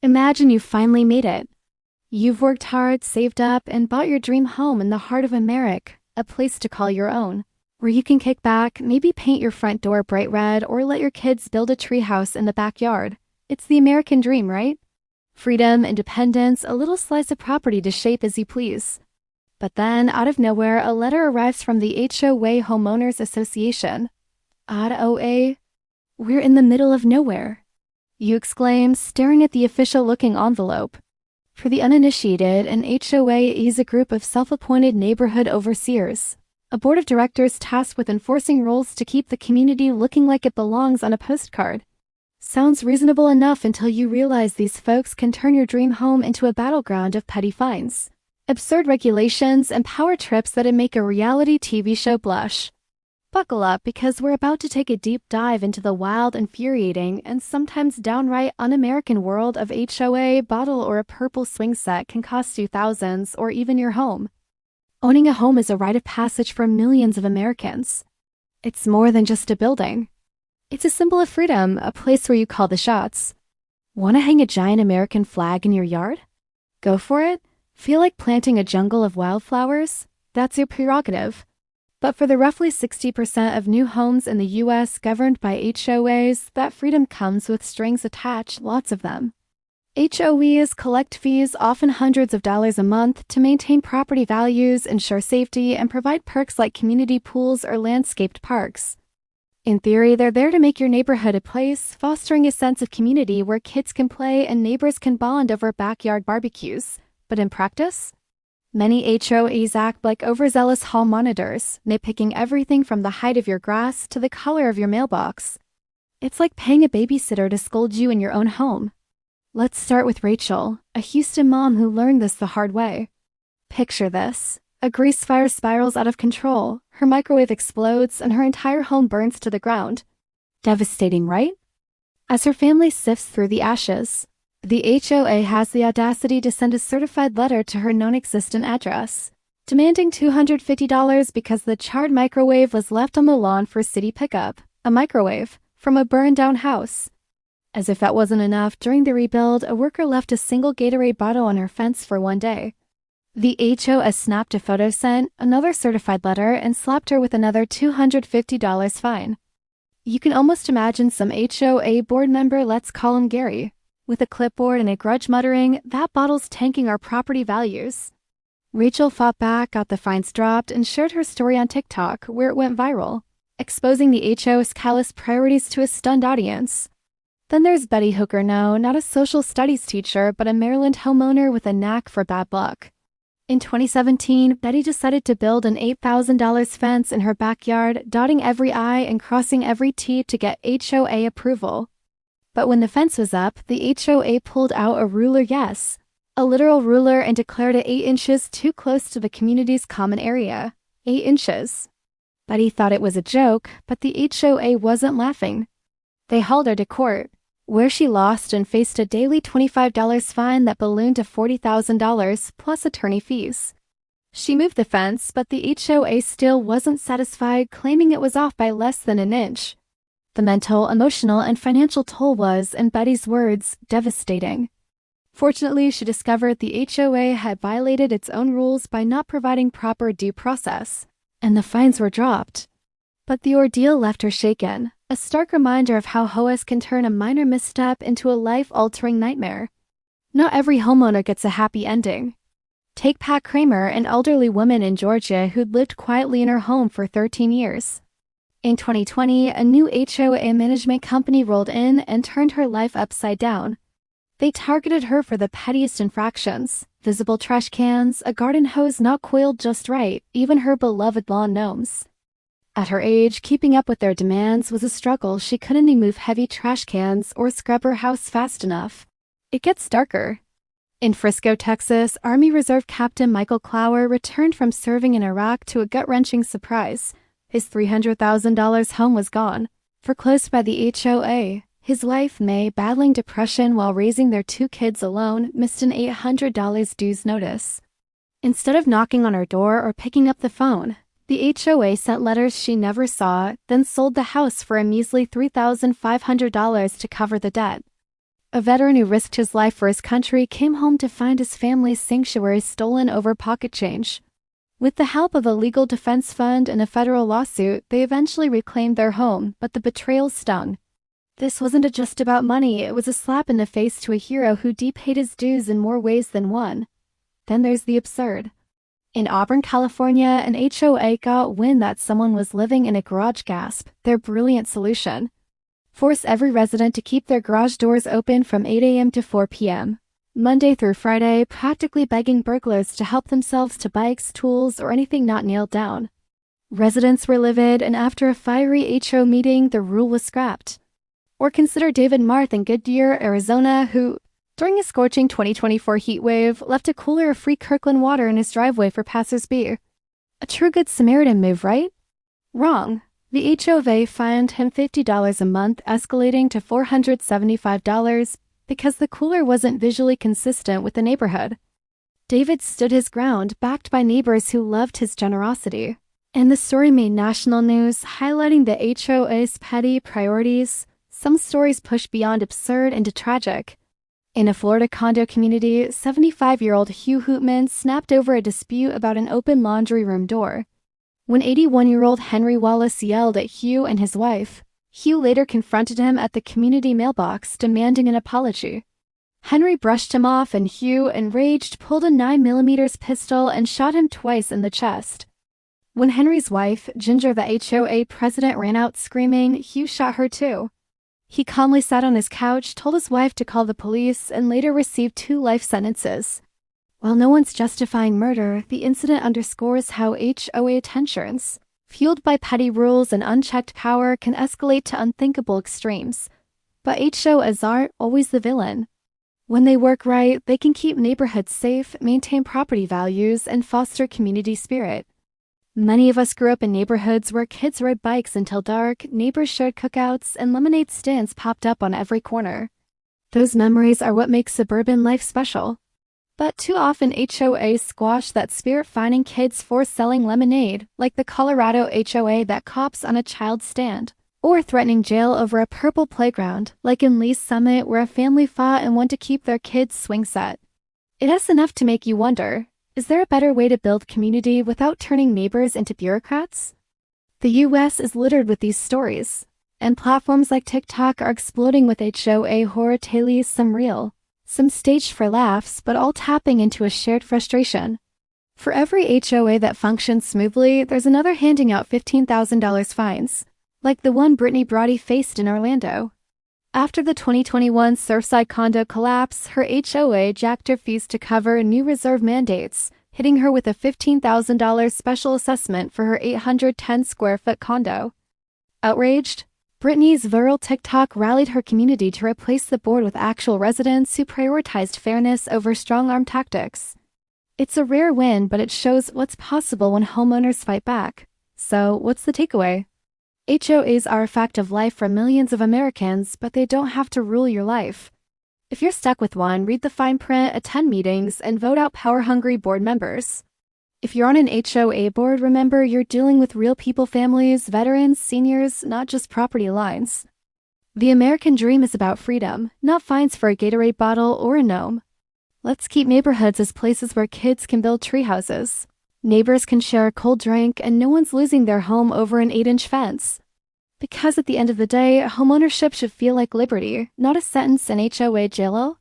Imagine you finally made it. You've worked hard, saved up, and bought your dream home in the heart of America, a place to call your own, where you can kick back, maybe paint your front door bright red, or let your kids build a treehouse in the backyard. It's the American dream, right? Freedom, independence, a little slice of property to shape as you please. But then, out of nowhere, a letter arrives from the HOA Homeowners Association. HOA? We're in the middle of nowhere, you exclaim, staring at the official-looking envelope. For the uninitiated, an HOA is a group of self-appointed neighborhood overseers, a board of directors tasked with enforcing rules to keep the community looking like it belongs on a postcard. Sounds reasonable enough until you realize these folks can turn your dream home into a battleground of petty fines, absurd regulations, and power trips that'd make a reality TV show blush. Buckle up, because we're about to take a deep dive into the wild, infuriating, and sometimes downright un-American world of HOA. Bottle or a purple swing set can cost you thousands or even your home. Owning a home is a rite of passage for millions of Americans. It's more than just a building. It's a symbol of freedom, a place where you call the shots. Want to hang a giant American flag in your yard? Go for it. Feel like planting a jungle of wildflowers? That's your prerogative. But for the roughly 60% of new homes in the U.S. governed by HOAs, that freedom comes with strings attached, lots of them. HOAs collect fees, often hundreds of dollars a month, to maintain property values, ensure safety, and provide perks like community pools or landscaped parks. In theory, they're there to make your neighborhood a place, fostering a sense of community where kids can play and neighbors can bond over backyard barbecues. But in practice, many HOAs act like overzealous hall monitors, nitpicking everything from the height of your grass to the color of your mailbox. It's like paying a babysitter to scold you in your own home. Let's start with Rachel, a Houston mom who learned this the hard way. Picture this. A grease fire spirals out of control, her microwave explodes, and her entire home burns to the ground. Devastating, right? As her family sifts through the ashes, the HOA has the audacity to send a certified letter to her non-existent address, demanding $250 because the charred microwave was left on the lawn for city pickup, a microwave from a burned-down house. As if that wasn't enough, during the rebuild, a worker left a single Gatorade bottle on her fence for one day. The HOA snapped a photo, sent another certified letter, and slapped her with another $250 fine. You can almost imagine some HOA board member, let's call him Gary, with a clipboard and a grudge muttering, "That bottle's tanking our property values." Rachel fought back, got the fines dropped, and shared her story on TikTok, where it went viral, exposing the HOA's callous priorities to a stunned audience. Then there's Betty Hooker, not a social studies teacher, but a Maryland homeowner with a knack for bad luck. In 2017, Betty decided to build an $8,000 fence in her backyard, dotting every I and crossing every T to get HOA approval. But when the fence was up, the HOA pulled out a ruler, a literal ruler, and declared it 8 inches too close to the community's common area. 8 inches. Betty thought it was a joke, but the HOA wasn't laughing. They hauled her to court, where she lost and faced a daily $25 fine that ballooned to $40,000 plus attorney fees. She moved the fence, but the HOA still wasn't satisfied, claiming it was off by less than an inch. The mental, emotional, and financial toll was, in Betty's words, devastating. Fortunately, she discovered the HOA had violated its own rules by not providing proper due process, and the fines were dropped. But the ordeal left her shaken, a stark reminder of how HOAs can turn a minor misstep into a life-altering nightmare. Not every homeowner gets a happy ending. Take Pat Kramer, an elderly woman in Georgia who'd lived quietly in her home for 13 years. In 2020, a new HOA management company rolled in and turned her life upside down. They targeted her for the pettiest infractions: visible trash cans, a garden hose not coiled just right, even her beloved lawn gnomes. At her age, keeping up with their demands was a struggle. She couldn't even move heavy trash cans or scrub her house fast enough. It gets darker. In Frisco, Texas, Army Reserve Captain Michael Clower returned from serving in Iraq to a gut-wrenching surprise. His $300,000 home was gone, foreclosed by the HOA. His wife, May, battling depression while raising their 2 kids alone, missed an $800 dues notice. Instead of knocking on her door or picking up the phone, the HOA sent letters she never saw, then sold the house for a measly $3,500 to cover the debt. A veteran who risked his life for his country came home to find his family's sanctuary stolen over pocket change. With the help of a legal defense fund and a federal lawsuit, they eventually reclaimed their home, but the betrayal stung. This wasn't just about money, it was a slap in the face to a hero who paid his dues in more ways than one. Then there's the absurd. In Auburn, California, an HOA got wind that someone was living in a garage. Gasp, their brilliant solution. Force every resident to keep their garage doors open from 8 a.m. to 4 p.m. Monday through Friday, practically begging burglars to help themselves to bikes, tools, or anything not nailed down. Residents were livid, and after a fiery HO meeting, the rule was scrapped. Or consider David Marth in Goodyear, Arizona, who, during a scorching 2024 heat wave, left a cooler of free Kirkland water in his driveway for passers-by. A true Good Samaritan move, right? Wrong. The HOA fined him $50 a month, escalating to $475 because the cooler wasn't visually consistent with the neighborhood. David stood his ground, backed by neighbors who loved his generosity. And the story made national news, highlighting the HOA's petty priorities. Some stories push beyond absurd into tragic. In a Florida condo community, 75-year-old Hugh Hootman snapped over a dispute about an open laundry room door. When 81-year-old Henry Wallace yelled at Hugh and his wife, Hugh later confronted him at the community mailbox, demanding an apology. Henry brushed him off, and Hugh, enraged, pulled a 9mm pistol and shot him twice in the chest. When Henry's wife, Ginger, the HOA president, ran out screaming, Hugh shot her too. He calmly sat on his couch, told his wife to call the police, and later received 2 life sentences. While no one's justifying murder, the incident underscores how HOA tensions, fueled by petty rules and unchecked power, can escalate to unthinkable extremes. But HOAs aren't always the villain. When they work right, they can keep neighborhoods safe, maintain property values, and foster community spirit. Many of us grew up in neighborhoods where kids rode bikes until dark, neighbors shared cookouts, and lemonade stands popped up on every corner. Those memories are what makes suburban life special. But too often HOAs squash that spirit, finding kids for selling lemonade, like the Colorado HOA that cops on a child's stand, or threatening jail over a purple playground, like in Lee's Summit, where a family fought and wanted to keep their kids' swing set. It has enough to make you wonder, is there a better way to build community without turning neighbors into bureaucrats? The U.S. is littered with these stories, and platforms like TikTok are exploding with HOA horror tales, some real, some staged for laughs, but all tapping into a shared frustration. For every HOA that functions smoothly, there's another handing out $15,000 fines, like the one Brittany Brody faced in Orlando. After the 2021 Surfside condo collapse, her HOA jacked her fees to cover new reserve mandates, hitting her with a $15,000 special assessment for her 810-square-foot condo. Outraged, Brittany's viral TikTok rallied her community to replace the board with actual residents who prioritized fairness over strong-arm tactics. It's a rare win, but it shows what's possible when homeowners fight back. So, what's the takeaway? HOAs are a fact of life for millions of Americans, but they don't have to rule your life. If you're stuck with one, read the fine print, attend meetings, and vote out power-hungry board members. If you're on an HOA board, remember you're dealing with real people, families, veterans, seniors, not just property lines. The American dream is about freedom, not fines for a Gatorade bottle or a gnome. Let's keep neighborhoods as places where kids can build tree houses, neighbors can share a cold drink, and no one's losing their home over an 8-inch fence. Because at the end of the day, homeownership should feel like liberty, not a sentence in HOA jail.